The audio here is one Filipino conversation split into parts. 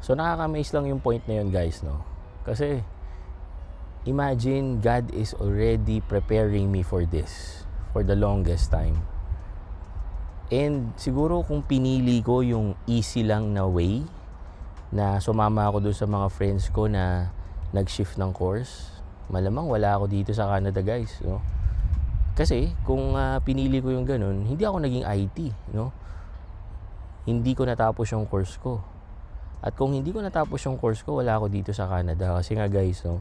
So nakaka-amaze lang yung point na yun, guys, no? Kasi imagine God is already preparing me for this for the longest time. And siguro kung pinili ko yung easy lang na way na sumama ako doon sa mga friends ko na nag-shift ng course, malamang wala ako dito sa Canada, guys, no? Kasi kung pinili ko yung ganun, hindi ako naging IT, no? Hindi ko natapos yung course ko. At kung hindi ko natapos yung course ko, wala ako dito sa Canada. Kasi nga, guys, no?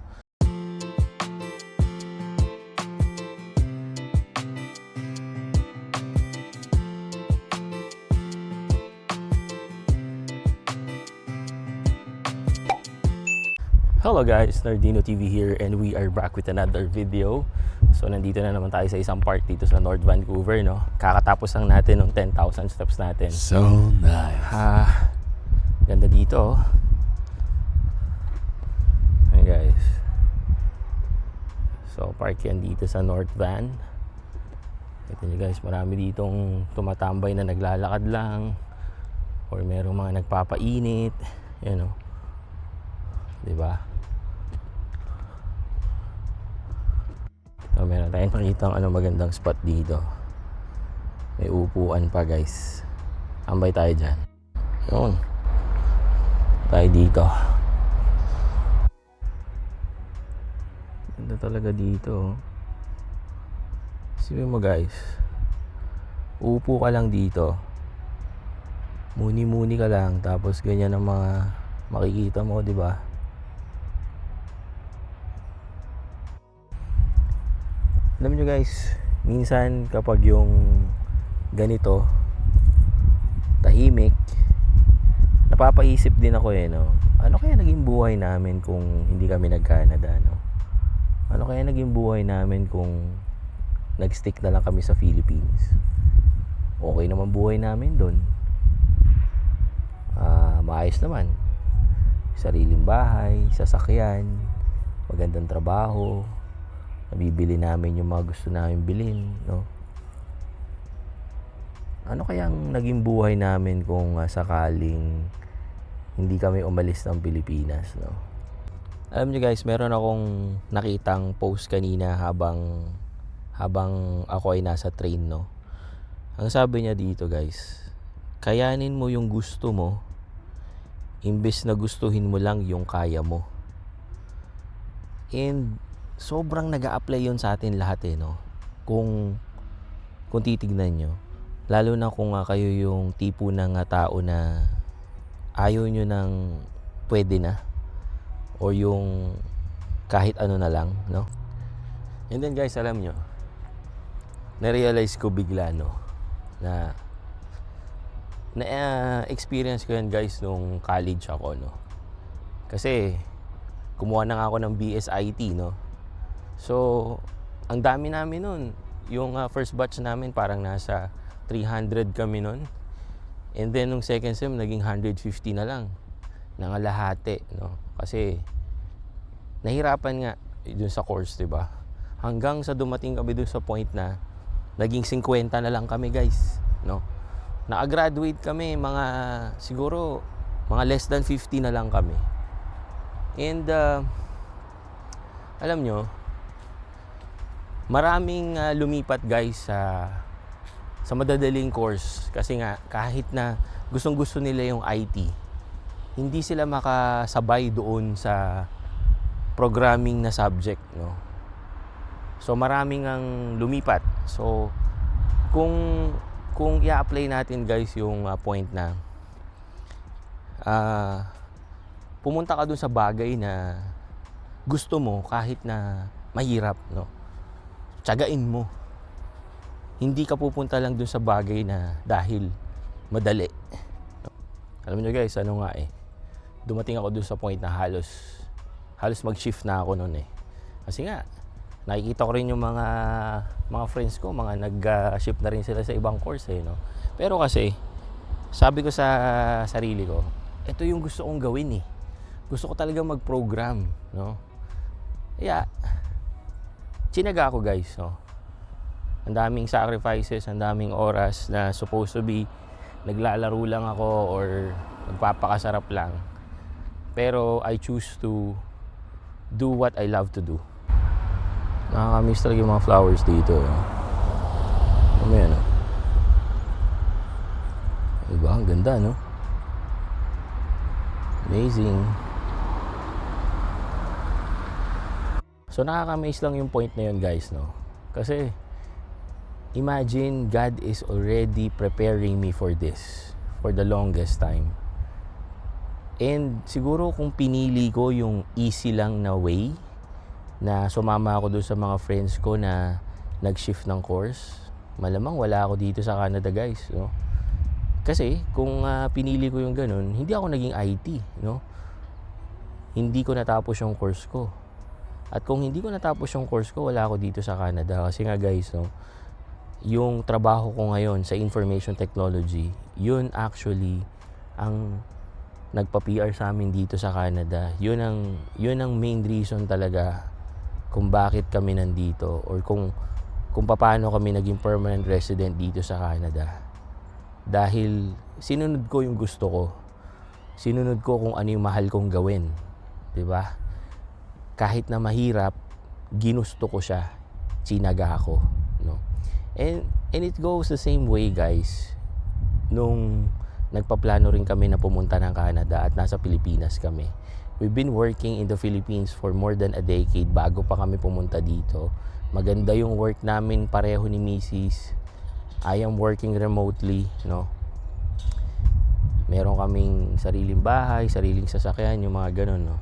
Hello guys, Nardino TV here and we are back with another video. So nandito na naman tayo sa isang park dito sa North Vancouver, no? Kakatapos lang natin ng 10,000 steps natin. So nice. Ganda dito. Hey guys. So park yan dito sa North Van. Ito nyo guys, marami ditong tumatambay na naglalakad lang or merong mga nagpapainit. Yan, no? Diba? So, meron tayong nakitang magandang spot dito. May upuan pa, guys. Ambay tayo dyan. Yun. Tayo dito. Ganda talaga dito. Isipin mo, guys. Upo ka lang dito. Muni-muni ka lang. Tapos ganyan ang mga makikita mo, di ba? Alam nyo guys, minsan kapag yung ganito, tahimik, napapaisip din ako no? Ano kaya naging buhay namin kung hindi kami nag-Canada, no? Ano kaya naging buhay namin kung nag-stick na lang kami sa Philippines? Okay naman buhay namin doon. Maayos naman. Sariling bahay, sasakyan, magandang trabaho, nabibili namin yung mga gusto namin bilhin, no? Ano kayang naging buhay namin kung sakaling hindi kami umalis ng Pilipinas, no? Alam niyo guys, meron akong nakitang post kanina habang ako ay nasa train, no? Ang sabi niya dito guys, kayanin mo yung gusto mo imbes na gustuhin mo lang yung kaya mo. And sobrang nag-a-apply yun sa atin lahat no? Kung titignan nyo, lalo na kung kayo yung tipo ng tao na ayaw nyo ng pwede na o yung kahit ano na lang, no? And then guys, alam nyo, na-realize ko bigla, no, na experience ko yan guys nung college ako, no? Kasi kumuha na nga ako ng BSIT, no? So, ang dami namin nun. Yung first batch namin parang nasa 300 kami nun. And then, nung second sem, naging 150 na lang. Nangalahati, no? Kasi, nahirapan nga dun sa course, diba? Hanggang sa dumating kami dun sa point na naging 50 na lang kami, guys, no? Naka-graduate kami, siguro, mga less than 50 na lang kami. And, alam nyo, maraming lumipat guys sa madadaling course kasi nga kahit na gustong-gusto nila yung IT, hindi sila makasabay doon sa programming na subject, no? So maraming ang lumipat. So kung i-apply natin guys yung point na pumunta ka doon sa bagay na gusto mo kahit na mahirap, no? Tiyagain mo. Hindi ka pupunta lang dun sa bagay na dahil madali. Alam niyo guys, dumating ako dun sa point na halos mag-shift na ako noon Kasi nga, nakikita ko rin yung mga friends ko, mga nag-shift na rin sila sa ibang course no? Pero kasi, sabi ko sa sarili ko, ito yung gusto kong gawin Gusto ko talaga mag-program, no? Kaya, tsinaga ako guys, no? Ang daming sacrifices, ang daming oras na supposed to be naglalaro lang ako or magpapakasarap lang. Pero I choose to do what I love to do. Nakakamiss talaga yung mga flowers dito. Ano yan, no? Diba? Ang ganda, no? Amazing. So nakaka-amaze lang yung point na yun, guys, no? Kasi imagine God is already preparing me for this for the longest time. And siguro kung pinili ko yung easy lang na way na sumama ako doon sa mga friends ko na nag-shift ng course, malamang wala ako dito sa Canada, guys, no? Kasi kung pinili ko yung ganun, hindi ako naging IT, no? Hindi ko natapos yung course ko. At kung hindi ko natapos yung course ko, wala ako dito sa Canada. Kasi nga, guys, no, yung trabaho ko ngayon sa information technology, yun actually ang nagpa-PR sa amin dito sa Canada. Yun ang main reason talaga kung bakit kami nandito or kung paano kami naging permanent resident dito sa Canada. Dahil sinunod ko yung gusto ko. Sinunod ko kung ano yung mahal kong gawin. 'Di ba? Kahit na mahirap, ginusto ko siya. Tsinaga ako, no? And it goes the same way, guys. Nung nagpaplano rin kami na pumunta ng Canada at nasa Pilipinas kami. We've been working in the Philippines for more than a decade bago pa kami pumunta dito. Maganda yung work namin pareho ni Mrs. I am working remotely, no? Meron kaming sariling bahay, sariling sasakyan, yung mga ganun, no?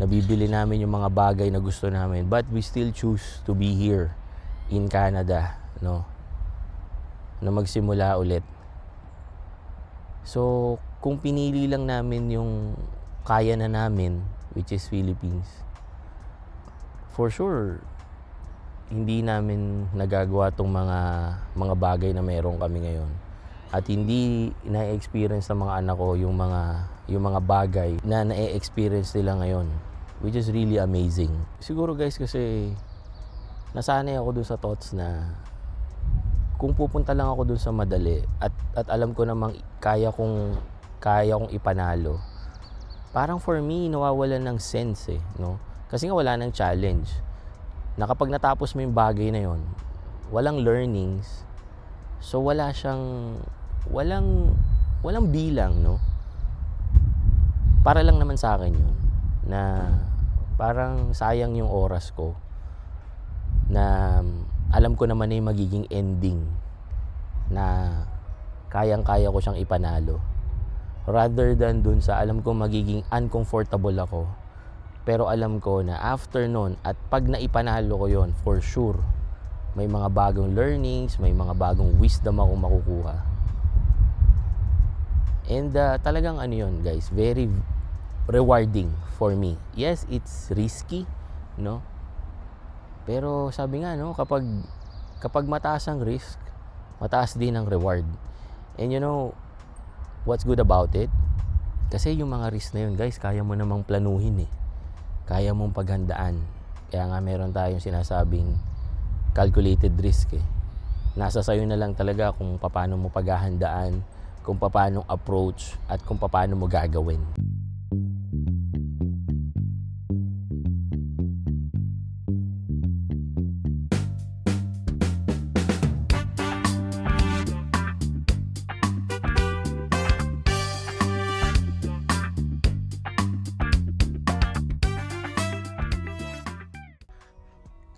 Nabibili namin yung mga bagay na gusto namin, but we still choose to be here in Canada, no? Na magsimula ulit. So, kung pinili lang namin yung kaya na namin, which is Philippines, for sure, hindi namin nagagawa tong mga bagay na meron kami ngayon. At hindi na-experience ng mga anak ko yung mga bagay na na-experience nila ngayon, which is really amazing. Siguro, guys, kasi nasanay ako dun sa thoughts na kung pupunta lang ako dun sa madali at alam ko namang kaya kong ipanalo, parang for me nawawalan ng sense, no? Kasi nga wala nang challenge. Na kapag natapos mo yung bagay na yon, walang learnings, so walang bilang, no? Para lang naman sa akin yun, na parang sayang yung oras ko, na alam ko naman na yung magiging ending, na kayang-kaya ko siyang ipanalo, rather than dun sa alam ko magiging uncomfortable ako. Pero alam ko na after nun at pag naipanalo ko yon, for sure, may mga bagong learnings, may mga bagong wisdom akong makukuha. And talagang ano yun, guys, very rewarding for me. Yes, it's risky, no? Pero sabi nga, no, kapag mataas ang risk, mataas din ang reward. And you know, what's good about it? Kasi yung mga risk na yun, guys, kaya mo namang planuhin, kaya mong paghandaan. Kaya nga meron tayong sinasabing calculated risk, Nasa sayo na lang talaga kung paano mo paghahandaan, kung paano approach, at kung paano mo gagawin.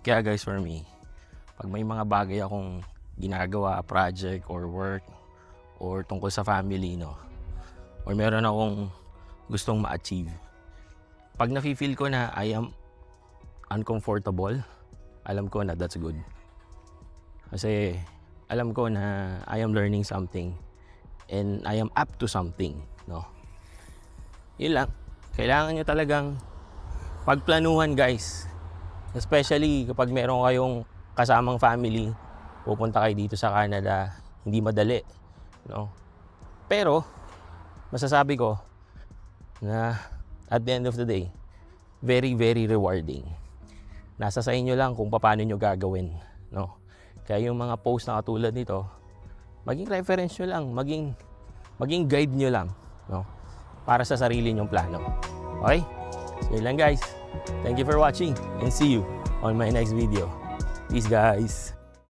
Kaya, guys, for me, pag may mga bagay akong ginagawa, project or work or tungkol sa family, no, or meron akong gustong ma-achieve, pag nafe-feel ko na I am uncomfortable, alam ko na that's good. Kasi alam ko na I am learning something and I am up to something, no. Yun lang. Kailangan nyo talagang pagplanuhan, guys. Especially kapag meron kayong kasamang family, pupunta kayo dito sa Canada, hindi madali, no? Pero masasabi ko na at the end of the day, very, very rewarding. Nasa sa inyo lang kung paano nyo gagawin, no? Kaya yung mga post na katulad nito, maging reference nyo lang, maging guide nyo lang, no? para sa sarili nyong plano. Okay? So yun lang guys. Thank you for watching and see you on my next video. Peace guys!